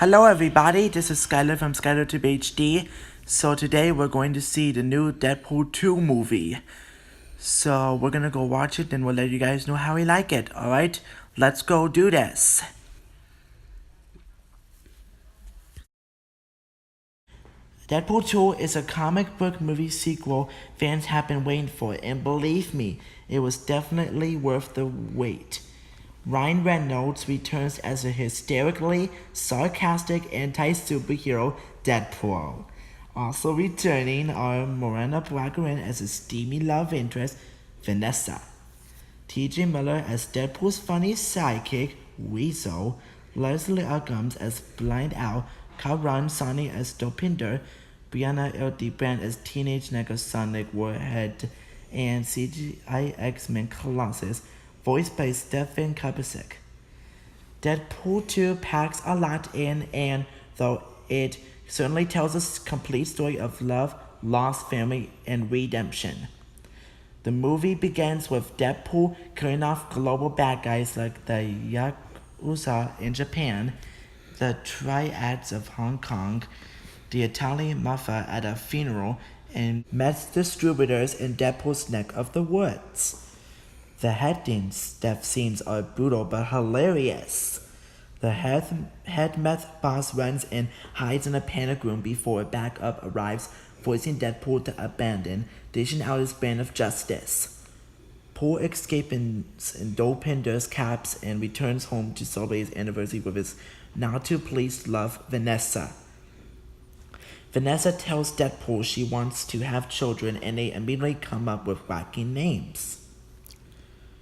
Hello everybody, this is Skylar from SkylarTube HD. So today we're going to see the new Deadpool 2 movie. So we're gonna go watch it and we'll let you guys know how we like it, alright? Let's go do this. Deadpool 2 is a comic book movie sequel fans have been waiting for, and believe me, it was definitely worth the wait. Ryan Reynolds returns as a hysterically sarcastic anti-superhero Deadpool. Also returning are Morena Baccarin as a steamy love interest, Vanessa. T.J. Miller as Deadpool's funny sidekick, Weasel. Leslie Uggams as Blind Owl. Karan Sani as Dopinder. Brianna L. Brand as Teenage Negasonic Warhead. And CGI X-Men Colossus, voiced by Stefan Kapusek. Deadpool 2 packs a lot in, and though it certainly tells a complete story of love, loss, family, and redemption. The movie begins with Deadpool killing off global bad guys like the Yakuza in Japan, the Triads of Hong Kong, the Italian Mafia at a funeral, and meth distributors in Deadpool's neck of the woods. The death scenes are brutal but hilarious. The head meth boss runs and hides in a panic room before backup arrives, forcing Deadpool to abandon, dishing out his brand of justice. Paul escapes in Dopinder's caps and returns home to celebrate his anniversary with his now-to-pleased love, Vanessa. Vanessa tells Deadpool she wants to have children, and they immediately come up with wacky names.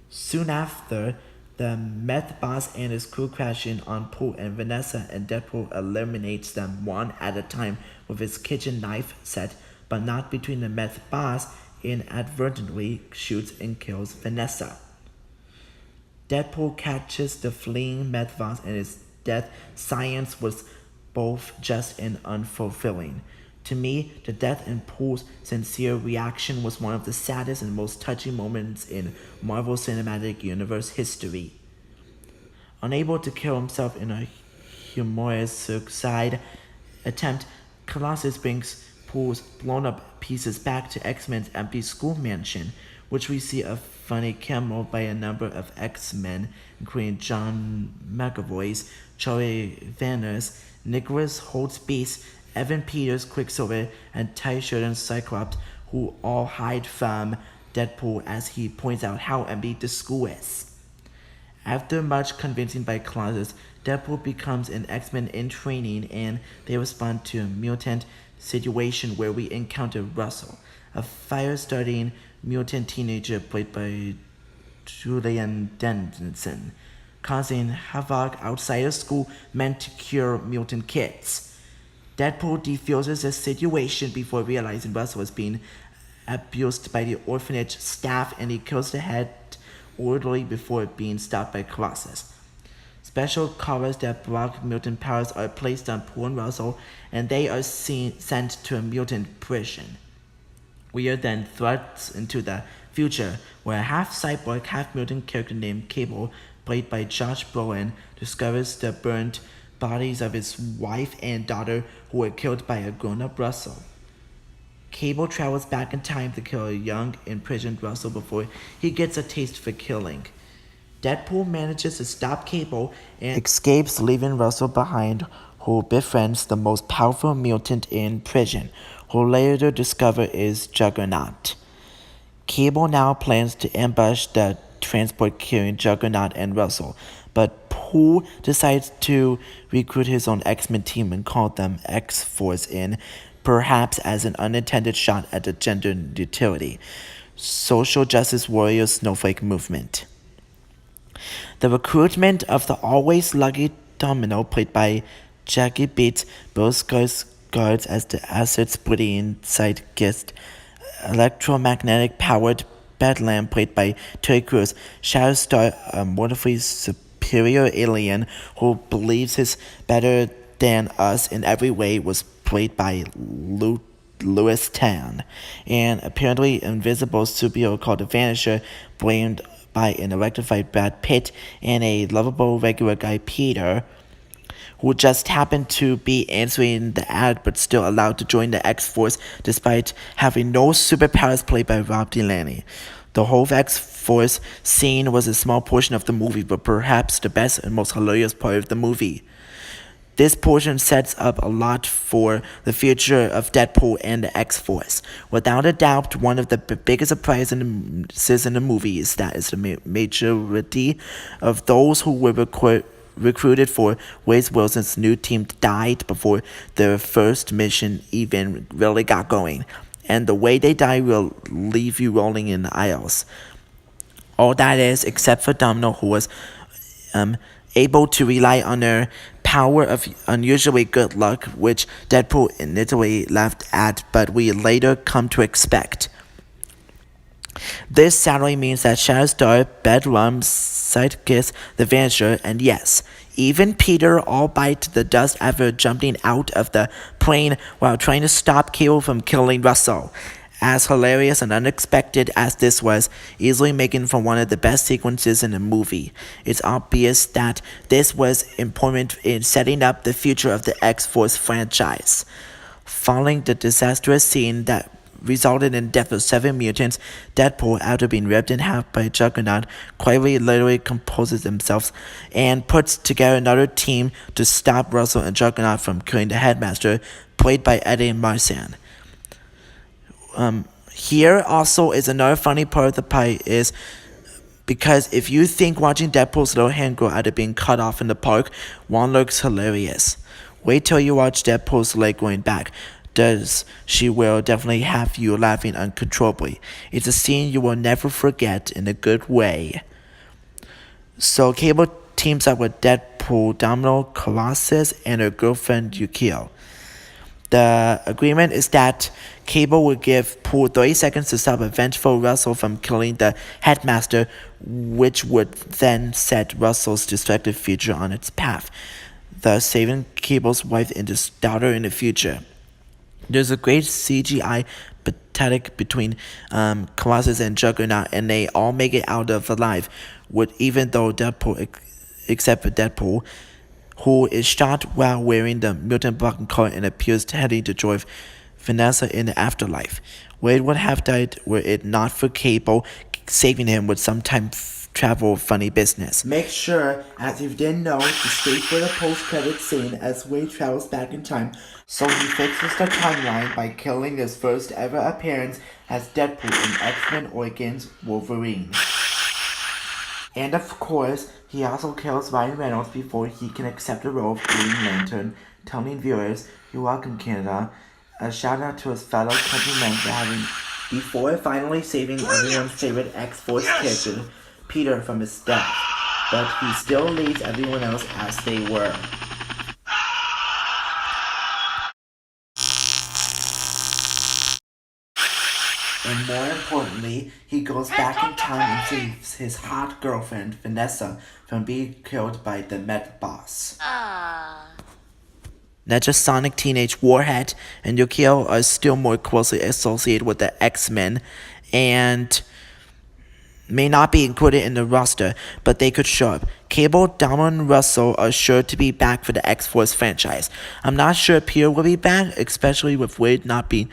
Soon after, the meth boss and his crew crash in on Paul and Vanessa, and Deadpool eliminates them one at a time with his kitchen knife set, but not between the meth boss, inadvertently shoots and kills Vanessa. Deadpool catches the fleeing meth boss, and his death science was both just and unfulfilling. To me, the death and Paul's sincere reaction was one of the saddest and most touching moments in Marvel Cinematic Universe history. Unable to kill himself in a humorous suicide attempt, Colossus brings Paul's blown-up pieces back to X-Men's empty school mansion, which we see a funny cameo by a number of X-Men, including John McAvoy's, Charlie Vanner's, Nicholas Holtz-Beast, Evan Peters, Quicksilver, and Ty Sheridan's Cyclops, who all hide from Deadpool as he points out how empty the school is. After much convincing by Colossus, Deadpool becomes an X-Men in training, and they respond to a mutant situation where we encounter Russell, a fire-starting mutant teenager played by Julian Dennison, causing havoc outside a school meant to cure mutant kids. Deadpool defuses the situation before realizing Russell is being abused by the orphanage staff, and he kills the head orderly before being stopped by Colossus. Special covers that block mutant powers are placed on Paul and Russell, and they are sent to a mutant prison. We are then thrust into the future, where a half-cyborg, half-mutant character named Cable, played by Josh Brolin, discovers the burnt bodies of his wife and daughter who were killed by a grown-up Russell. Cable travels back in time to kill a young, imprisoned Russell before he gets a taste for killing. Deadpool manages to stop Cable and escapes, leaving Russell behind, who befriends the most powerful mutant in prison, who later discover is Juggernaut. Cable now plans to ambush the transport carrying Juggernaut and Russell, but Paul decides to recruit his own X-Men team and call them Xforce in, perhaps as an unintended shot at the gender neutrality, social justice warrior snowflake movement. The recruitment of the always lucky Domino, played by Jackie Beats, both guards as the acid-splitting sidekick, electromagnetic powered Bedlam, played by Terry Crews, Shatterstar, a wonderfully superior alien who believes he's better than us in every way, was played by Louis Tan, and apparently invisible superhero called the Vanisher, blamed by an electrified Brad Pitt, and a lovable regular guy Peter, who just happened to be answering the ad but still allowed to join the Xforce despite having no superpowers, played by Rob Delaney. The whole Xforce scene was a small portion of the movie, but perhaps the best and most hilarious part of the movie. This portion sets up a lot for the future of Deadpool and the X-Force. Without a doubt, one of the biggest surprises in the movie is that the majority of those who were recruited for Wade Wilson's new team died before their first mission even really got going. And the way they die will leave you rolling in the aisles. All that is, except for Domino, who was able to rely on her power of unusually good luck, which Deadpool initially laughed at, but we later come to expect. This sadly means that Shatterstar, Bedlam, Sidekiss, the Vanisher, and yes, even Peter all bite the dust after jumping out of the plane while trying to stop Cable from killing Russell. As hilarious and unexpected as this was, easily making for one of the best sequences in the movie, it's obvious that this was important in setting up the future of the X-Force franchise. Following the disastrous scene that resulted in the death of 7 mutants, Deadpool, after being ripped in half by Juggernaut, quietly literally composes himself and puts together another team to stop Russell and Juggernaut from killing the Headmaster, played by Eddie Marsan. Here also is another funny part of the pie is because if you think watching Deadpool's little hand grow out of being cut off in the park, one looks hilarious. Wait till you watch Deadpool's leg going back. She will definitely have you laughing uncontrollably. It's a scene you will never forget in a good way. So Cable teams up with Deadpool, Domino, Colossus, and her girlfriend Yukio. The agreement is that Cable will give Pool 30 seconds to stop a vengeful Russell from killing the Headmaster, which would then set Russell's destructive future on its path, thus saving Cable's wife and his daughter in the future. There's a great CGI pathetic between Colossus and Juggernaut, and they all make it out of alive, even though Deadpool, except for Deadpool, who is shot while wearing the mutant blocking collar and appears heading to join Vanessa in the afterlife. Wade would have died were it not for Cable saving him with some time travel funny business. Make sure, as you didn't know, to stay for the post-credit scene as Wade travels back in time, so he fixes the timeline by killing his first ever appearance as Deadpool in X-Men Origins Wolverine. And of course, he also kills Ryan Reynolds before he can accept the role of Green Lantern, telling viewers, "You're welcome, Canada." A shout out to his fellow countrymen for before finally saving everyone's favorite X-Force character, Peter, from his death. But he still leaves everyone else as they were. And more importantly, he goes back in time and saves his hot girlfriend, Vanessa, from being killed by the Met Boss. Not just Sonic Teenage Warhead and Yukio are still more closely associated with the X-Men and may not be included in the roster, but they could show up. Cable, Domino, and Russell are sure to be back for the X-Force franchise. I'm not sure Peter will be back, especially with Wade not being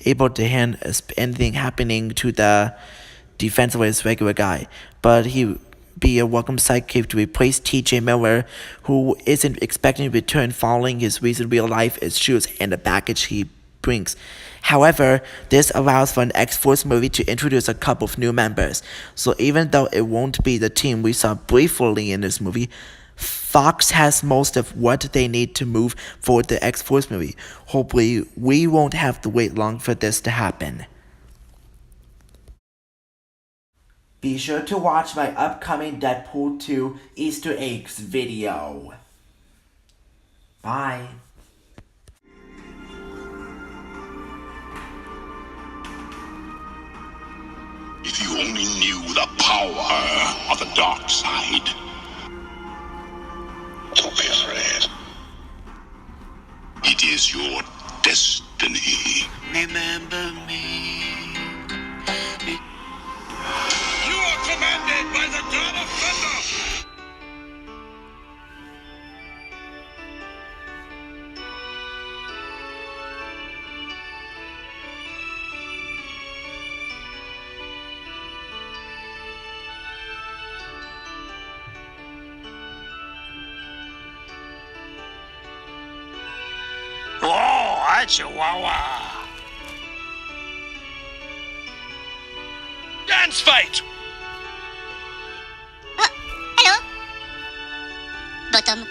able to handle anything happening to the defense of his regular guy, but he be a welcome sidekick to replace T.J. Miller, who isn't expecting to return following his recent real-life issues and the baggage he brings. However, this allows for an X-Force movie to introduce a couple of new members, so even though it won't be the team we saw briefly in this movie, Fox has most of what they need to move forward the X-Force movie. Hopefully, we won't have to wait long for this to happen. Be sure to watch my upcoming Deadpool 2 Easter eggs video. Bye. If you only knew the power of the dark side. Don't be afraid. It is your destiny. Remember me. You are commanded by the God of Thunder. Chihuahua. Dance fight! Hello? Bottom.